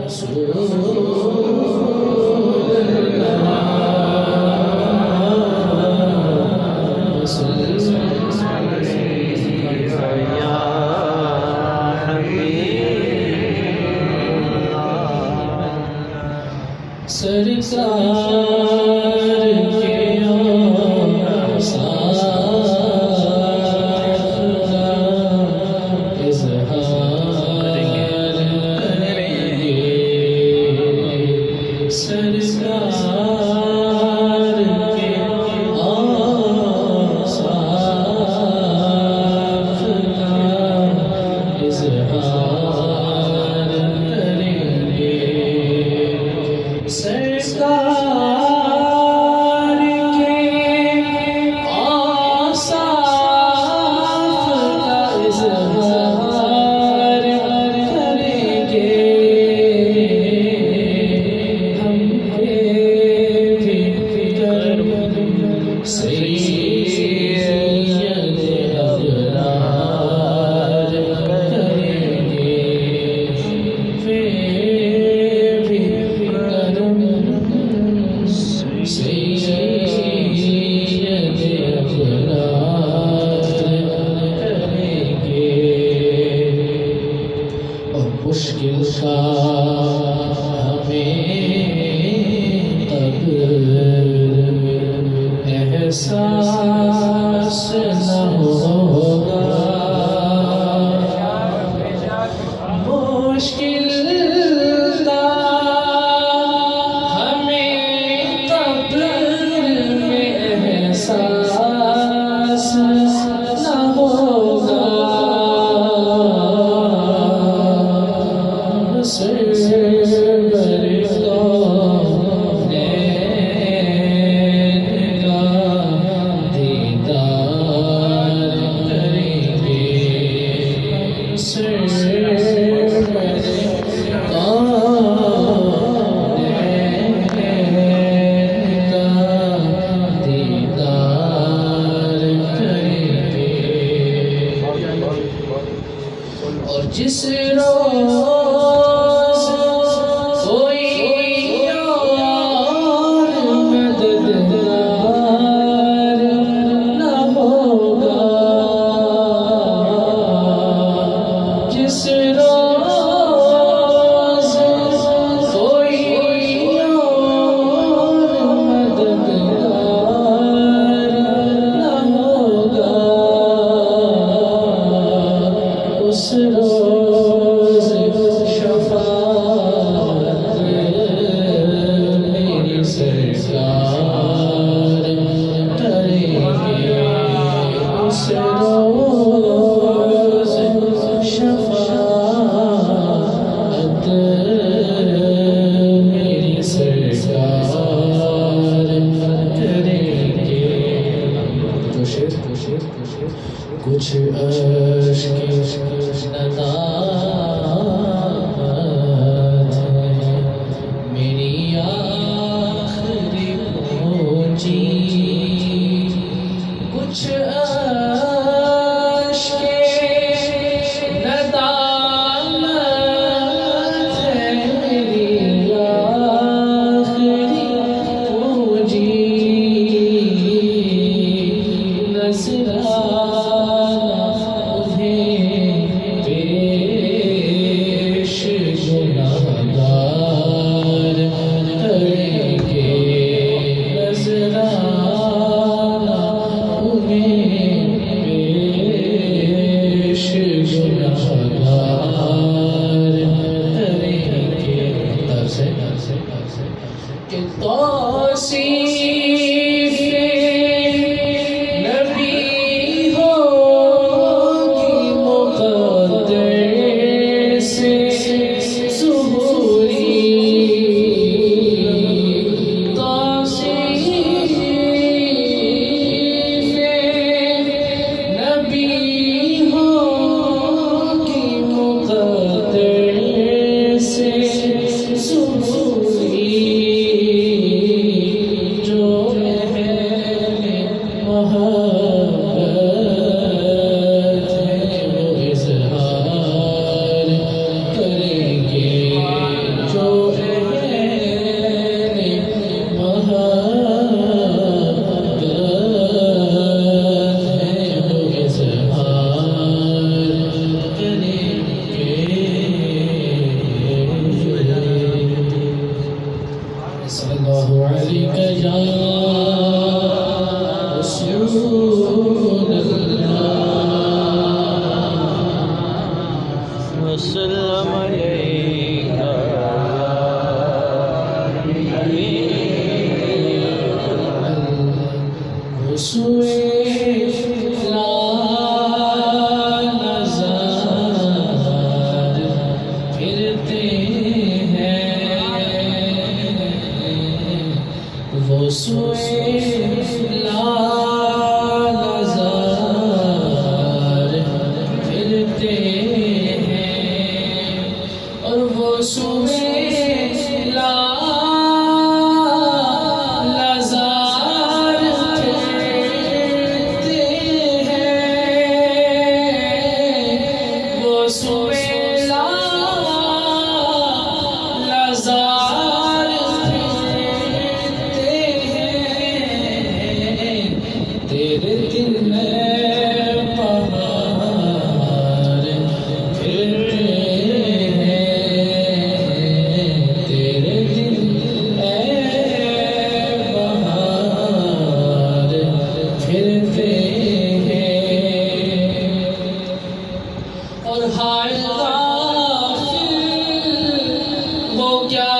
اس روز सलाम अलैका या हबीब। सोए फिरते हैं वो सोए लालजार फिरते हैं और वो सोए लालजार फिरते हैं वो सोए तेरे दिल में पहाड़ फिरते हैं तेरे दिल में पहाड़ फिरते हैं और हाय वो क्या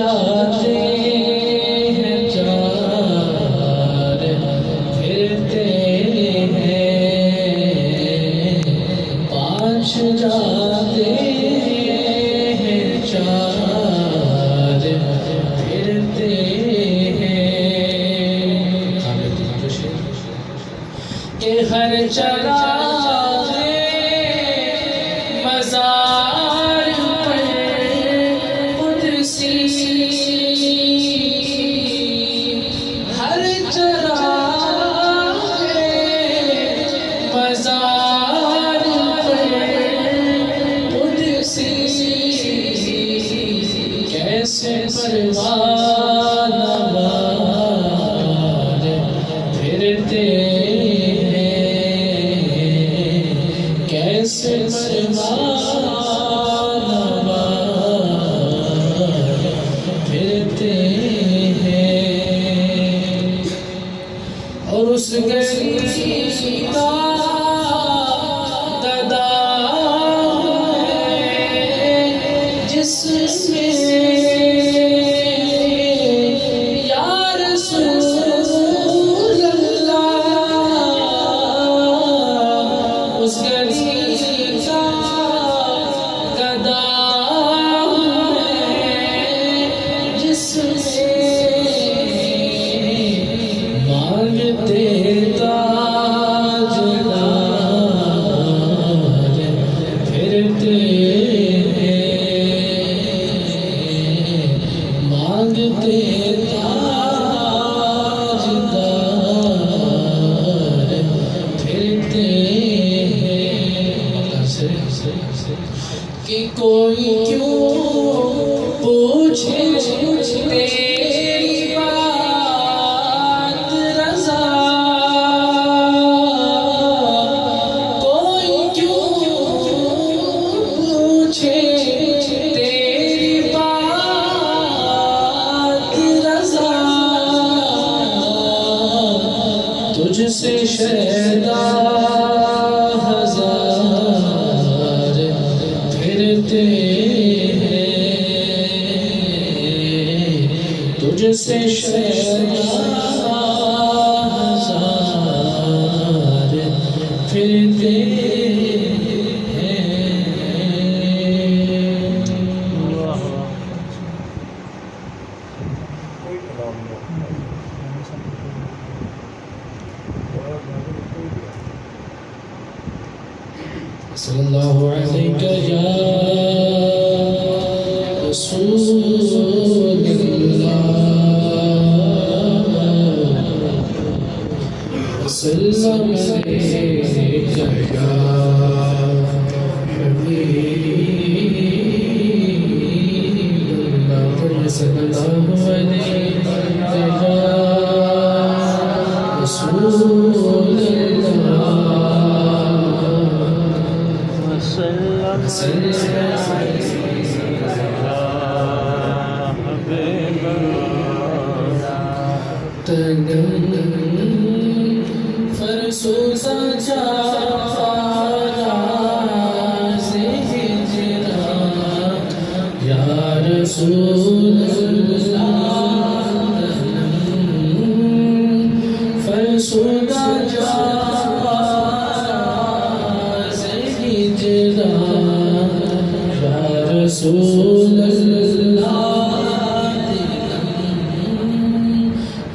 जाते हैं चार फिरते हैं पाँच जाते हैं चार फिरते हैं कि हर चला हर चरागे मज़ार पर कुदसी कैसे परवानवार फिरते हैं कैसे परवानवार फिरते और उस गली का गदा है जिसमें या रसूल अल्लाह उस गली का गदा है जिसमें मांगते ताजदार फिरते हैं मांगते ताजदार फिरते हैं कि कोई क्यों पूछे तेरी बात रज़ा कोई क्यों पूछे तेरी बात रज़ा तुझसे शैदा हजार फिरते तुझसे शैदा हजार फिरते सल्लल्लाहु अलैहि या रसूलल्लाह सल्लल्लाहु अलैहि या हबीबल्लाह सल्लल्लाहु अलैहि या रसूलल्लाह فرسودا جارا سے ہجرا یا رسول اللہ فرسودا جارا سے ہجرا یا رسول اللہ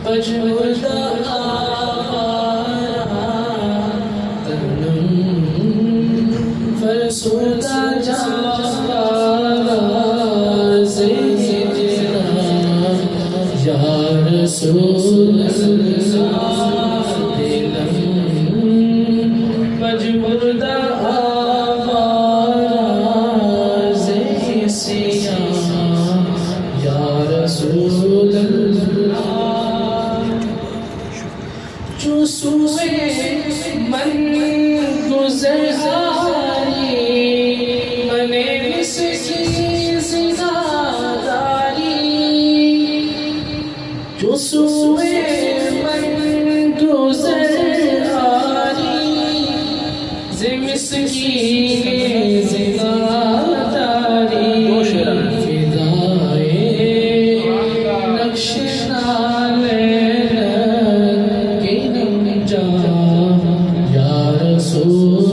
پجمردہ فرسودا جارا سے ہجرا یا رسول اللہ پجمردہ آوارا سے سیاہ یا رسول اللہ جو سوئے من گزر جو سوئے من گزر آری مسکین زناداری فدائے نقش نالین کے نم جا یا رسول